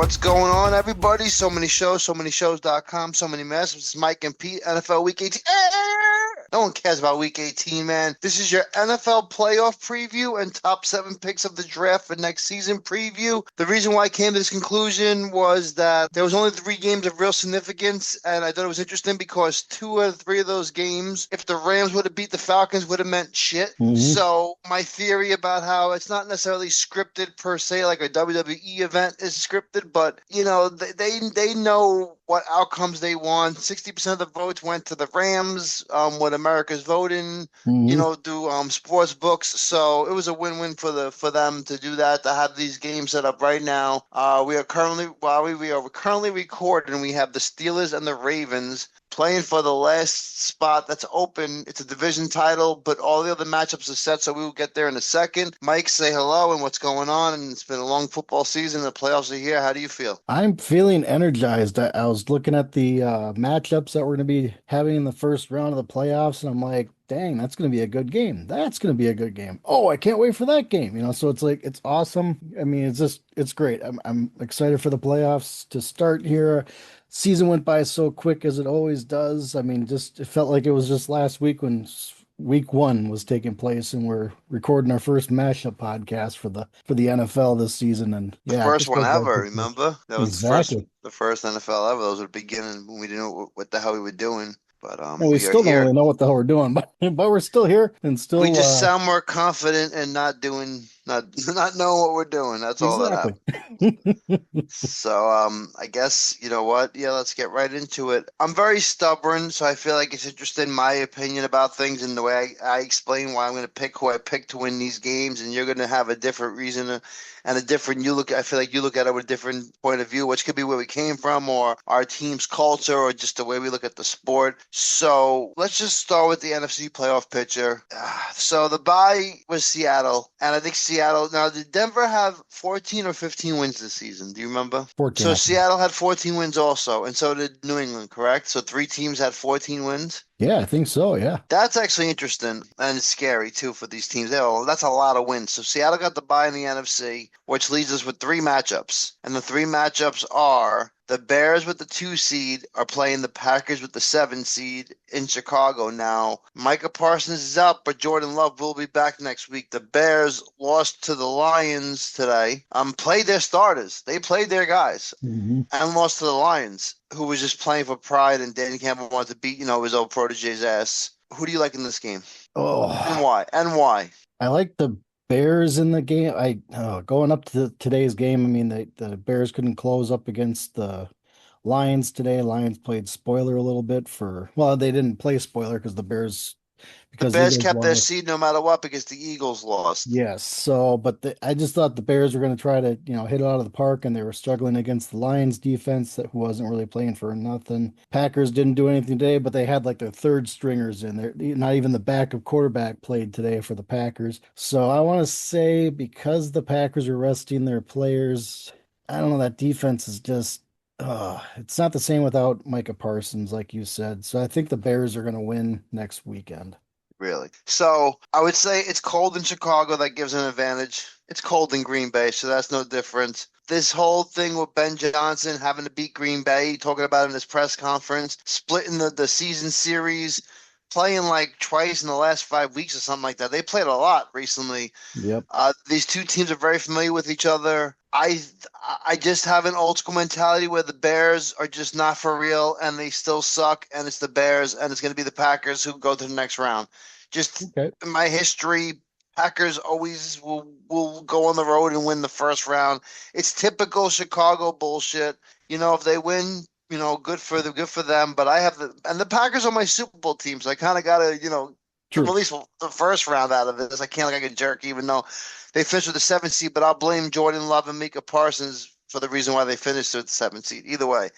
What's going on, everybody? So many shows, so many shows.com, so many mess. This is Mike and Pete, NFL Week 18. No one cares about Week 18, man. This is your NFL playoff preview and top 7 picks of the draft for next season preview. The reason why I came to this conclusion was that there was only 3 games of real significance, and I thought it was interesting because 2 out of 3 of those games, if the Rams would have beat the Falcons, would have meant shit. So my theory about how it's not necessarily scripted per se, like a WWE event is scripted, but they know what outcomes they want. 60% of the votes went to the Rams, what America's voting, through sports books. So it was a win-win for them to do that, to have these games set up right now. We are currently recording. We have the Steelers and the Ravens playing for the last spot that's open. It's a division title, but all the other matchups are set, so we will get there in a second. Mike, say hello and what's going on. And it's been a long football season. The playoffs are here. How do you feel? I'm feeling energized. I was looking at the matchups that we're going to be having in the first round of the playoffs, and I'm like, dang, that's going to be a good game. That's going to be a good game. Oh, I can't wait for that game. So it's like, it's awesome. I mean, it's great. I'm excited for the playoffs to start here. Season went by so quick as it always does. I mean, it felt like it was just last week when week 1 was taking place, and we're recording our first mashup podcast for the NFL this season. And The yeah, it first just one goes by ever, quickly. remember? That was Exactly. the first NFL ever. Those were the beginning when we didn't know what the hell we were doing. But And we we are still don't here. really know what the hell we're doing, but we're still here and We still just sound more confident and not knowing what we're doing. That's all that exactly. happened. So I guess you know what? Yeah, let's get right into it. I'm very stubborn, so I feel like it's interesting my opinion about things and the way I explain why I'm going to pick who I pick to win these games, and you're going to have a different reason and a different you look. I feel like you look at it with a different point of view, which could be where we came from, or our team's culture, or just the way we look at the sport. So let's just start with the NFC playoff picture. So the bye was Seattle, and I think Seattle. Now, did Denver have 14 or 15 wins this season? Do you remember? 14, So I think. Seattle had 14 wins also, and so did New England, correct? So 3 teams had 14 wins. Yeah, I think so. Yeah. That's actually interesting and scary too for these teams. That's a lot of wins. So Seattle got the bye in the NFC, which leaves us with 3 matchups. And the 3 matchups are the Bears with the 2 seed are playing the Packers with the 7 seed in Chicago now. Micah Parsons is out, but Jordan Love will be back next week. The Bears lost to the Lions today. Played their starters. They played their guys hmm and lost to the Lions, who was just playing for pride, and Danny Campbell wanted to beat, his old protege's ass. Who do you like in this game? And Oh, why? And why? I like the Bears in the game. Going up to today's game. I mean, the Bears couldn't close up against the Lions today. Lions played spoiler a little bit well, they didn't play spoiler The because the Bears Eagles kept their lost. seed no matter what because the Eagles lost. Yes. So, but I just thought the Bears were going to try to, hit it out of the park, and they were struggling against the Lions defense who wasn't really playing for nothing. Packers didn't do anything today, but they had like their third stringers in there. Not even the backup quarterback played today for the Packers. So I want to say because the Packers are resting their players, I don't know, that defense is just, it's not the same without Micah Parsons, like you said. So I think the Bears are going to win next weekend. Really. So I would say it's cold in Chicago. That gives an advantage. It's cold in Green Bay, so that's no different. This whole thing with Ben Johnson having to beat Green Bay, talking about it in his press conference, splitting the season series, playing like twice in the last 5 weeks or something like that. They played a lot recently. Yep. These 2 teams are very familiar with each other. I just have an old school mentality where the Bears are just not for real and they still suck, and it's the Bears and it's going to be the Packers who go to the next round. Just Okay. in my history, Packers always will go on the road and win the first round. It's typical Chicago bullshit. If they win, good for them. But I have the Packers are my Super Bowl team, so I kind of gotta, give them True. at least the first round out of this. I can't look like a jerk, even though they finished with the 7th seed. But I'll blame Jordan Love and Micah Parsons for the reason why they finished with the 7th seed. Either way,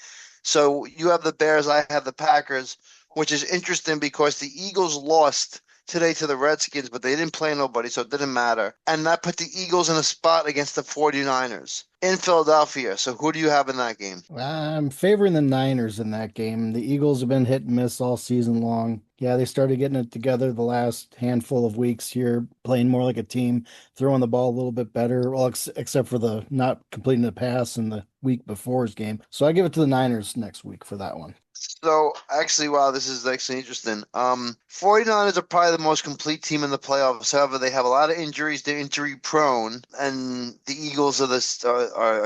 so you have the Bears, I have the Packers, which is interesting because the Eagles lost today to the Redskins, but they didn't play nobody, so it didn't matter. And that put the Eagles in a spot against the 49ers in Philadelphia. So who do you have in that game? I'm favoring the Niners in that game. The Eagles have been hit and miss all season long. Yeah, they started getting it together the last handful of weeks here, playing more like a team, throwing the ball a little bit better, well, except for the not completing the pass in the week before's game. So I give it to the Niners next week for that one. So actually, wow, this is actually interesting. 49ers are probably the most complete team in the playoffs. However, they have a lot of injuries. They're injury prone, and the Eagles are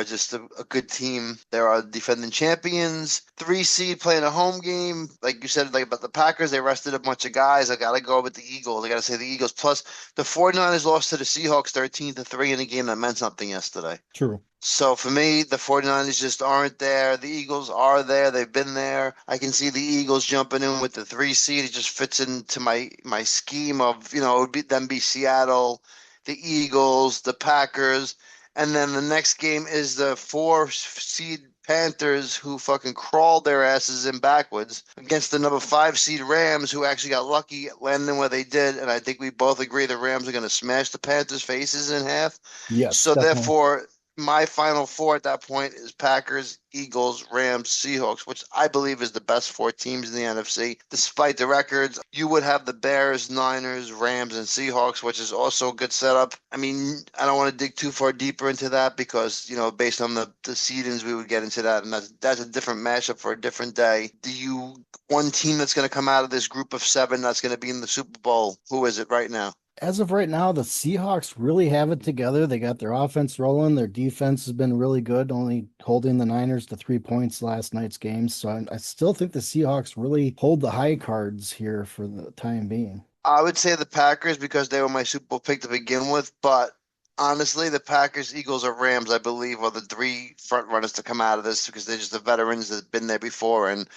just a good team. They are defending champions. 3 seed playing a home game. Like you said, like about the Packers, they rested a bunch of guys. I gotta go with the Eagles. I gotta say the Eagles. Plus, the 49ers lost to the Seahawks 13-3 in a game that meant something yesterday. True. So for me, the 49ers just aren't there. The Eagles are there. They've been there. I can see the Eagles jumping in with the 3 seed. It just fits into my scheme of, it would be Seattle, the Eagles, the Packers, and then the next game is the 4 seed Panthers who fucking crawled their asses in backwards against the number 5 seed Rams who actually got lucky landing where they did. And I think we both agree the Rams are going to smash the Panthers' faces in half. Yes, So definitely. therefore, my final four at that point is Packers, Eagles, Rams, Seahawks, which I believe is the best 4 teams in the NFC. Despite the records, you would have the Bears, Niners, Rams, and Seahawks, which is also a good setup. I mean, I don't want to dig too far deeper into that because, based on the seedings, we would get into that, and that's a different matchup for a different day. One team that's going to come out of this group of 7 that's going to be in the Super Bowl, who is it right now? As of right now, the Seahawks really have it together. They got their offense rolling. Their defense has been really good, only holding the Niners to 3 points last night's game. So I still think the Seahawks really hold the high cards here for the time being. I would say the Packers because they were my Super Bowl pick to begin with, but honestly, the Packers, Eagles, or Rams, I believe, are the 3 front runners to come out of this because they're just the veterans that have been there before. And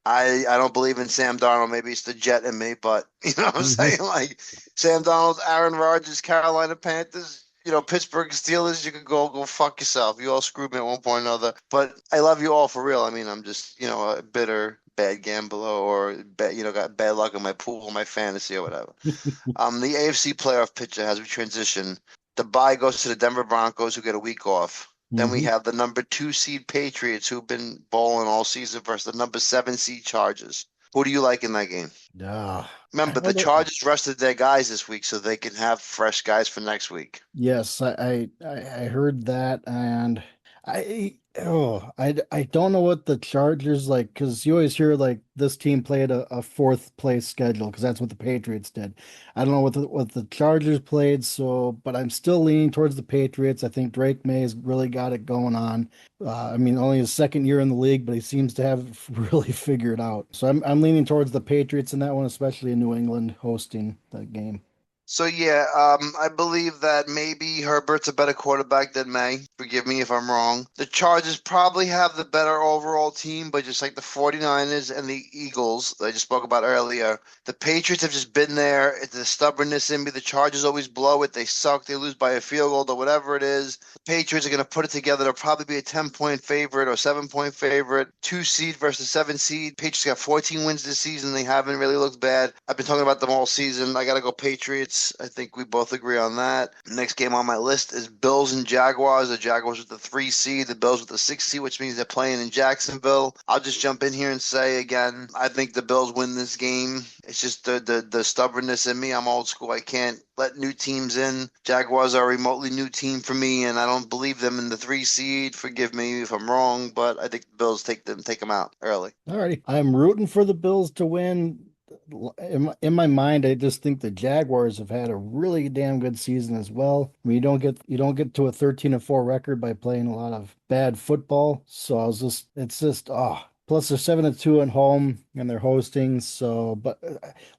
I don't believe in Sam Darnold. Maybe it's the Jet in me, but you know what I'm saying? Like Sam Darnold, Aaron Rodgers, Carolina Panthers, Pittsburgh Steelers, you could go fuck yourself. You all screwed me at one point or another. But I love you all for real. I mean, I'm just, a bitter, bad gambler or got bad luck in my pool, my fantasy or whatever. The AFC playoff picture as we transition. The bye goes to the Denver Broncos who get a week off. Then we Mhm. have the number 2 seed Patriots who've been balling all season versus the number 7 seed Chargers. Who do you like in that game? Yeah, I Remember, know the that. Chargers rested their guys this week so they can have fresh guys for next week. Yes, I heard that, and I don't know what the Chargers like because you always hear like this team played a fourth place schedule because that's what the Patriots did. I don't know what the Chargers played, so but I'm still leaning towards the Patriots. I think Drake May's really got it going on. I mean, only his second year in the league, but he seems to have it really figured out. So I'm leaning towards the Patriots in that one, especially in New England hosting that game. So yeah, I believe that maybe Herbert's a better quarterback than May. Forgive me if I'm wrong. The Chargers probably have the better overall team, but just like the 49ers and the Eagles that I just spoke about earlier, the Patriots have just been there. It's the stubbornness in me. The Chargers always blow it. They suck. They lose by a field goal or whatever it is. The Patriots are going to put it together. They'll probably be a 10-point favorite or 7-point favorite. 2 seed versus 7 seed. Patriots got 14 wins this season. They haven't really looked bad. I've been talking about them all season. I got to go Patriots. I think we both agree on that. Next game on my list is Bills and Jaguars. The Jaguars with the 3 seed, the Bills with the 6 seed, which means they're playing in Jacksonville. I'll just jump in here and say again, I think the Bills win this game. It's just the stubbornness in me. I'm old school. I can't let new teams in. Jaguars are a remotely new team for me, and I don't believe them in the 3 seed. Forgive me if I'm wrong, but I think the Bills take them out early. Alrighty. I'm rooting for the Bills to win. In my mind, I just think the Jaguars have had a really damn good season as well. I mean, you don't get to a 13-4 record by playing a lot of bad football. So it's just plus they're 7-2 at home and they're hosting. So, but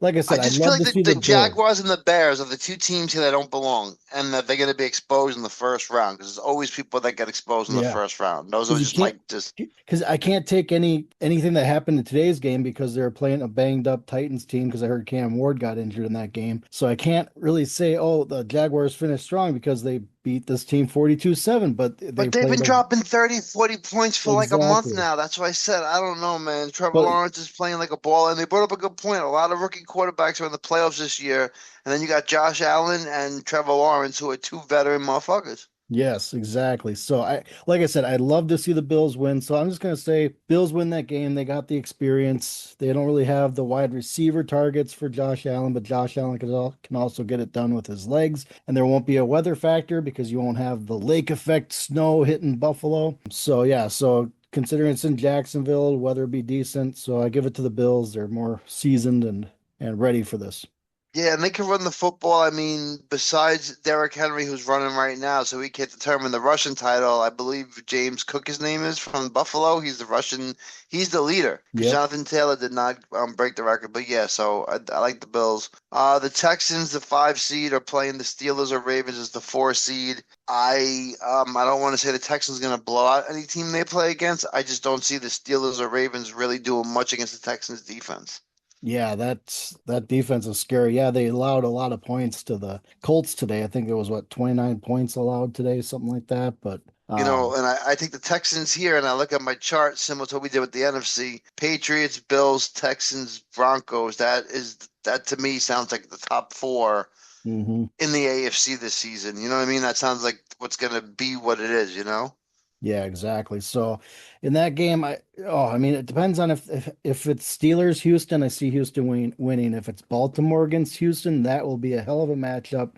like I I said, I'd just feel love like to see the the Bills. Jaguars and the Bears are the 2 teams here that don't belong, and that they're going to be exposed in the first round because there's always people that get exposed in the Yeah. first round. Those are Because you just can't, like just because I can't take anything that happened in today's game because they're playing a banged up Titans team because I heard Cam Ward got injured in that game. So I can't really say, oh, the Jaguars finished strong because they beat this team 42-7, but they But they've played been a dropping 30, 40 points for like a month exactly. now. That's why I said, I don't know, man. Trevor But Lawrence is playing like a ball, and they brought up a good point. A lot of rookie quarterbacks are in the playoffs this year, and then you got Josh Allen and Trevor Lawrence, who are two veteran motherfuckers. yes, exactly. So like I said, I'd love to see the Bills win. So I'm just gonna say Bills win that game. They got the experience. They don't really have the wide receiver targets for Josh Allen, but Josh Allen can also get it done with his legs. And there won't be a weather factor because you won't have the lake effect snow hitting Buffalo. So yeah, so considering it's in Jacksonville, weather be decent. So I give it to the Bills. They're more seasoned and ready for this. Yeah, and they can run the football. I mean, besides Derrick Henry, who's running right now, so we can't determine the Russian title. I believe James Cook, his name is from Buffalo. He's the Russian. He's the leader because Yep. Jonathan Taylor did not break the record. But yeah, so I like the Bills. The Texans, the 5 seed, are playing the Steelers or Ravens as the 4 seed. I don't want to say the Texans going to blow out any team they play against. I just don't see the Steelers or Ravens really doing much against the Texans defense. Yeah, that defense is scary. Yeah, they allowed a lot of points to the Colts today. I think it was what 29 points allowed today, something like that. But And I think the Texans here, and I look at my chart similar to what we did with the NFC, Patriots, Bills, Texans, Broncos. That to me sounds like the top four mhm. in the AFC this season. You know what I mean? That sounds like what's gonna be what it is, you know? Yeah, exactly. So in that game, I mean, it depends on if it's Steelers Houston, I see Houston winning. If it's Baltimore against Houston, that will be a hell of a matchup.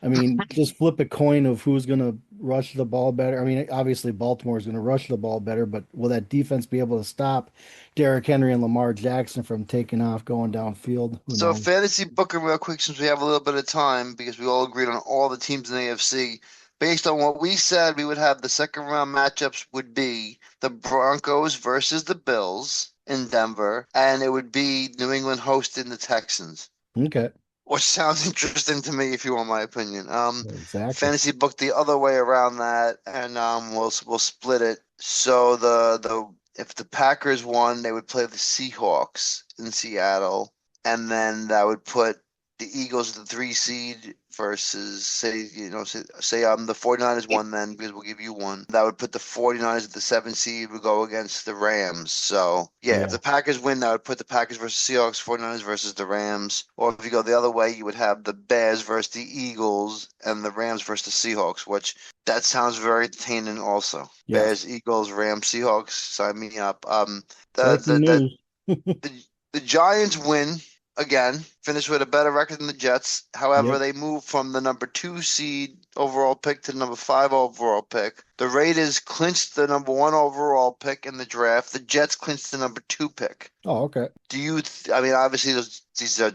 I mean, just flip a coin of who's going to rush the ball better. I mean, obviously Baltimore is going to rush the ball better, but will that defense be able to stop Derrick Henry and Lamar Jackson from taking off, going downfield? Who So knows? fantasy booking real quick since we have a little bit of time because we all agreed on all the teams in the AFC. Based on what we said, we would have the second round matchups would be the Broncos versus the Bills in Denver, and it would be New England hosting the Texans, Okay, which sounds interesting to me if you want my opinion. exactly. Fantasy book the other way around that, and we'll split it. So the if the Packers won, they would play the Seahawks in Seattle, and then that would put the Eagles at the 3 seed versus say the 49ers won then because we'll give you one. That would put the 49ers at the 7 seed would go against the Rams. So yeah, if Yeah. the Packers win, that would put the Packers versus Seahawks, 49ers versus the Rams. Or if you go the other way, you would have the Bears versus the Eagles and the Rams versus the Seahawks, which that sounds very entertaining also. Yes. Bears, Eagles, Rams, Seahawks, sign me up. The Breaking the the news. the Giants win again, finish with a better record than the Jets. However, Yep. they move from the number 2 seed overall pick to the number 5 overall pick. The Raiders clinched the number 1 overall pick in the draft. The Jets clinched the number 2 pick. Oh, okay. I mean, obviously these are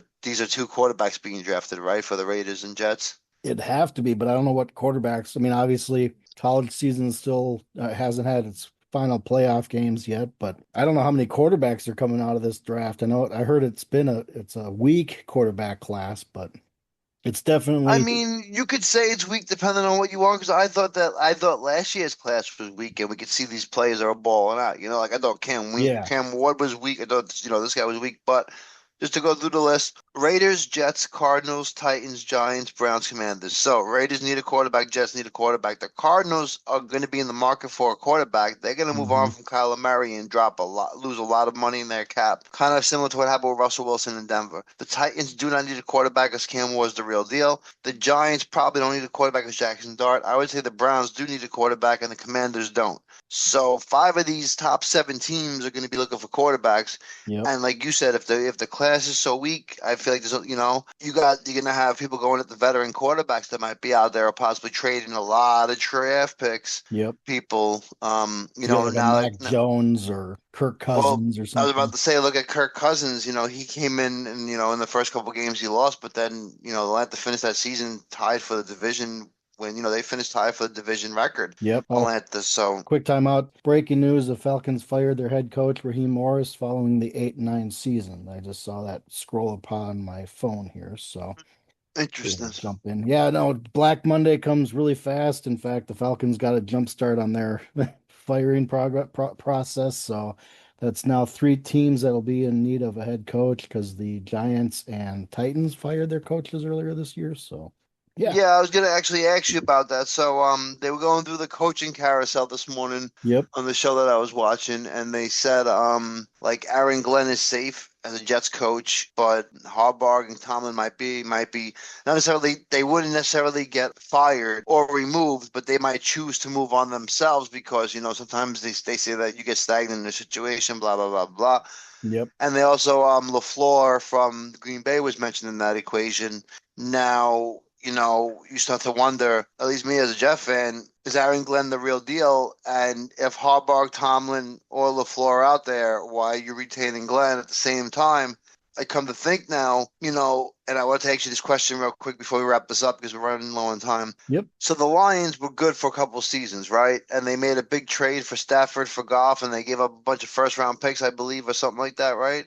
two quarterbacks being drafted, right, for the Raiders and Jets. It'd have to be, but I don't know what quarterbacks. I mean, obviously, college season still hasn't had its final playoff games yet, but I don't know how many quarterbacks are coming out of this draft. I heard it's a weak quarterback class, but it's I definitely mean, you could say it's weak depending on what you want, because I thought last year's class was weak, and we could see these players are balling out. Like I thought yeah. Cam Ward was weak. I thought this guy was weak. But just to go through the list: Raiders, Jets, Cardinals, Titans, Giants, Browns, Commanders. So Raiders need a quarterback. Jets need a quarterback. The Cardinals are going to be in the market for a quarterback. They're going to move on Hmm. from Kyler Murray and lose a lot of money in their cap. Kind of similar to what happened with Russell Wilson in Denver. The Titans do not need a quarterback, as Cam Ward is the real deal. The Giants probably don't need a quarterback, as Jackson Dart. I would say the Browns do need a quarterback, and the Commanders don't. So 5 of these top 7 teams are going to be looking for quarterbacks. Yep. And like you said, if the class is so weak, I feel like you're gonna have people going at the veteran quarterbacks that might be out there or possibly trading a lot of draft picks. Yep. People, To get like a now Mac Jones or Kirk well, Cousins or I was about something. to say, look at Kirk Cousins. He came in and in the first couple games he lost, but then they'll have to finish that season tied for the division when they finished tied for the division record. Yep. Oh, Atlanta. So quick timeout. Breaking news: the Falcons fired their head coach Raheem Morris following the 8-9 season. I just saw that scroll upon my phone here, so we'll interesting. jump in. Yeah, no, Black Monday comes really fast. In fact, the Falcons got a jump start on their firing process, so that's now 3 teams that'll be in need of a head coach because the Giants and Titans fired their coaches earlier this year. So, Yeah. Yeah, I was gonna actually ask you about that. So, they were going through the coaching carousel this morning Yep. on the show that I was watching, and they said, like Aaron Glenn is safe as a Jets coach, but Harbaugh and Tomlin might be not necessarily, they wouldn't necessarily get fired or removed, but they might choose to move on themselves because, sometimes they say that you get stagnant in a situation, blah, blah, blah, blah. Yep. And they also LaFleur from Green Bay was mentioned in that equation. Now, you start to wonder, at least me as a Jeff fan, is Aaron Glenn the real deal? And if Harbaugh, Tomlin, or LaFleur are out there, why are you retaining Glenn at the same time? I come to think now, and I want to ask you this question real quick before we wrap this up because we're running low on time. Yep. So the Lions were good for a couple of seasons, right? And they made a big trade for Stafford for Goff, and they gave up a bunch of first round picks, I believe, or something like that, right?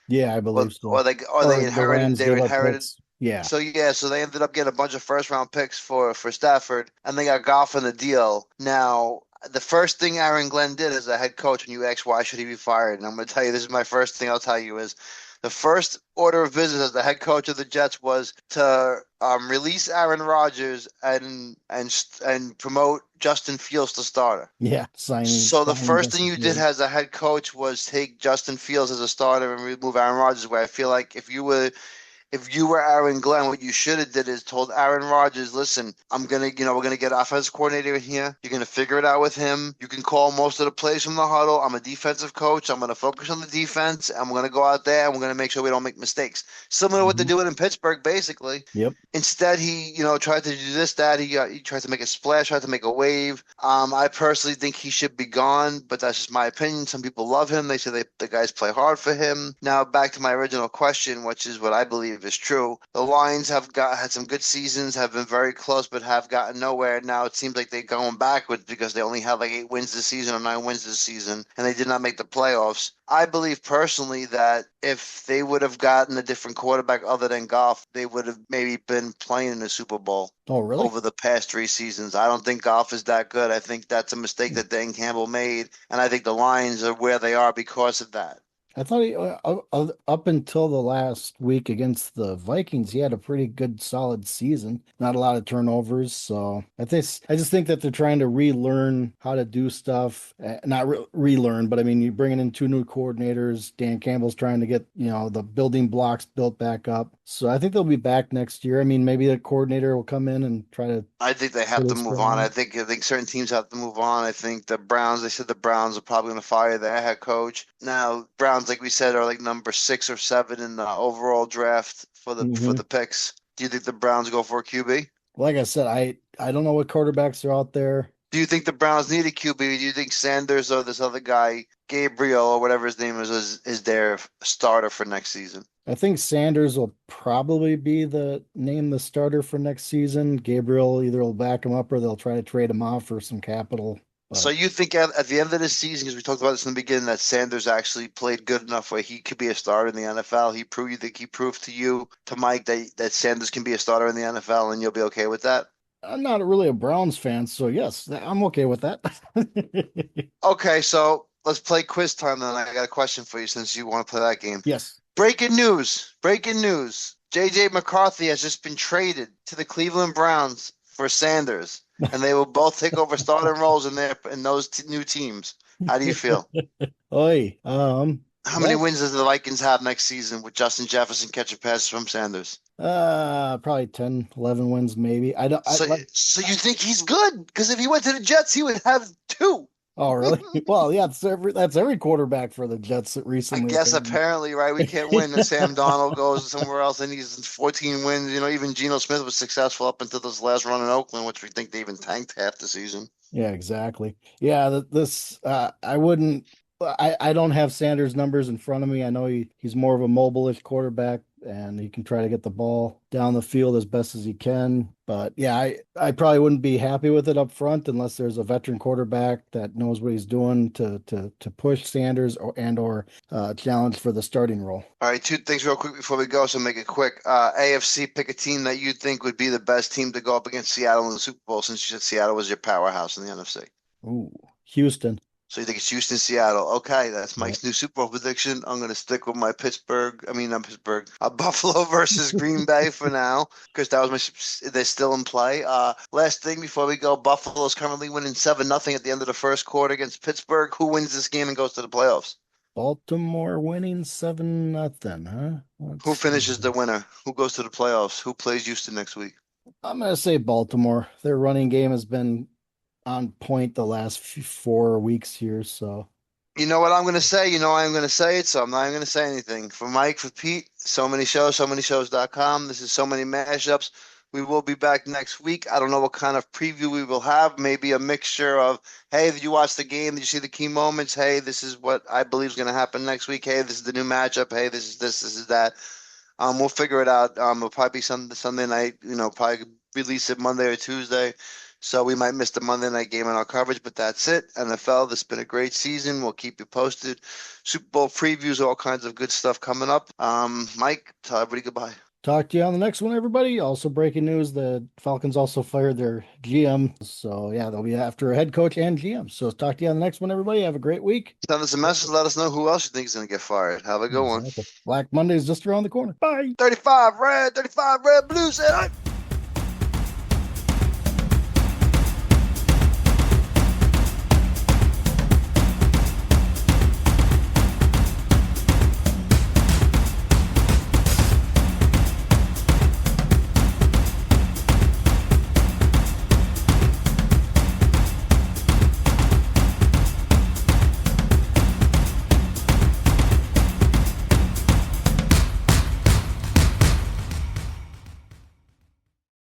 Yeah, I Or believe so. or they Or the inherited Rams they gave up inherited. picks. Yeah. So yeah, so they ended up getting a bunch of first round picks for Stafford, and they got Goff in the deal. Now, the first thing Aaron Glenn did as a head coach, when you ask why should he be fired, and I'm going to tell you, this is my first thing I'll tell you is the first order of business as the head coach of the Jets was to release Aaron Rodgers and promote Justin Fields to starter. Yeah. So the Signing first thing Justin you did Fields. as a head coach was take Justin Fields as a starter and remove Aaron Rodgers. Where I feel like if you were Aaron Glenn, what you should have did is told Aaron Rodgers, listen, we're gonna get offensive coordinator in here. You're gonna figure it out with him. You can call most of the plays from the huddle. I'm a defensive coach. I'm gonna focus on the defense, and we're gonna go out there and we're gonna make sure we don't make mistakes. Similar to what they're Hmm. doing in Pittsburgh, basically. Yep. Instead, he, tried to do this, that. He tried to make a splash, tried to make a wave. I personally think he should be gone, but that's just my opinion. Some people love him. They say the guys play hard for him. Now, back to my original question, which is what I believe is true. The Lions had some good seasons, have been very close, but have gotten nowhere. Now it seems like they're going backwards because they only have like 8 wins this season or 9 wins this season, and they did not make the playoffs. I believe personally that if they would have gotten a different quarterback other than Goff, they would have maybe been playing in the Super Bowl Oh, really? over the past 3 seasons. I don't think Goff is that good. I think that's a mistake that Dan Campbell made, and I think the Lions are where they are because of that. I thought up until the last week against the Vikings, he had a pretty good, solid season. Not a lot of turnovers, so I just think that they're trying to relearn how to do stuff. Not relearn, but I mean, you're bringing in two new coordinators. Dan Campbell's trying to get the building blocks built back up. So I think they'll be back next year. I mean, maybe the coordinator will come in and try to I think they have put to his move spin on. on I it. think I think certain teams have to move on. I think the Browns, they said the Browns are probably going to fire their head coach. Now, Browns, like we said, are like number 6 or 7 in the overall draft for the for Hmm. the picks. Do you think the Browns go for a QB? Like I said, I don't know what quarterbacks are out there. Do you think the Browns need a QB? Do you think Sanders or this other guy, Gabriel or whatever his name is their starter for next season? I think Sanders will probably be the starter for next season. Gabriel either will back him up or they'll try to trade him off for some capital. So But you think at the end of this season, because we talked about this in the beginning, that Sanders actually played good enough where he could be a starter in the NFL? You think he proved to you, to Mike, that Sanders can be a starter in the NFL, and you'll be okay with that? I'm not really a Browns fan, so yes, I'm okay with that. Okay, so let's play quiz time then. I got a question for you since you want to play that game. Yes. Breaking news! Breaking news! JJ McCarthy has just been traded to the Cleveland Browns for Sanders, and they will both take over starting roles in those new teams. How do you feel? Oi, How many well, wins does the Vikings have next season with Justin Jefferson catching passes from Sanders? probably 10, 11 wins maybe. I don't I So, like so you think he's good? Because if he went to the Jets, he would have two. Oh, really? Well, yeah, that's every quarterback for the Jets that I recently have guess had. apparently, right? We can't win. And Sam Donald goes somewhere else and he's 14 wins. Even Geno Smith was successful up until this last run in Oakland, which we think they even tanked half the season. Yeah, exactly. Yeah, this I wouldn't I don't have Sanders' numbers in front of me. I know he's more of a mobile-ish quarterback and he can try to get the ball down the field as best as he can. But yeah, I probably wouldn't be happy with it up front unless there's a veteran quarterback that knows what he's doing to push Sanders or challenge for the starting role. All right, two things real quick before we go, so make it quick. AFC, pick a team that you think would be the best team to go up against Seattle in the Super Bowl, since you said Seattle was your powerhouse in the NFC. Ooh, Houston. So you think it's Houston, Seattle? Okay, that's Yep. Mike's new Super Bowl prediction. I'm gonna stick with my Pittsburgh. I mean, not Pittsburgh. Buffalo versus Green Bay for now because that was my. They're still in play. Last thing before we go, Buffalo's currently winning 7-0 at the end of the first quarter against Pittsburgh. Who wins this game and goes to the playoffs? Baltimore winning 7-0, huh? Who Let's see. finishes the winner? Who goes to the playoffs? Who plays Houston next week? I'm gonna say Baltimore. Their running game has been on point the last 4 weeks here, so You know what I'm going to say? You know I'm going to say it, so I'm not even going to say anything. For Mike, for Pete, so many shows, so many shows.com. This is so many mashups. We will be back next week. I don't know what kind of preview we will have. Maybe a mixture of, hey, did you watch the game? Did you see the key moments? Hey, this is what I believe is going to happen next week. Hey, this is the new matchup. Hey, this is this is that. We'll figure it out. It'll probably be Sunday night. Probably release it Monday or Tuesday. So we might miss the Monday night game in our coverage, but that's it. NFL, this has been a great season. We'll keep you posted. Super Bowl previews, all kinds of good stuff coming up. Mike, tell everybody goodbye. talk to you on the next one, everybody. Also, breaking news: the Falcons also fired their GM. So yeah, they'll be after a head coach and GM. So talk to you on the next one, everybody. Have a great week. Send us a message. Let us know who else you think is going to get fired. Have a good one. Exactly. Black Monday is just around the corner. Bye. 35 red, 35 red, blue. Say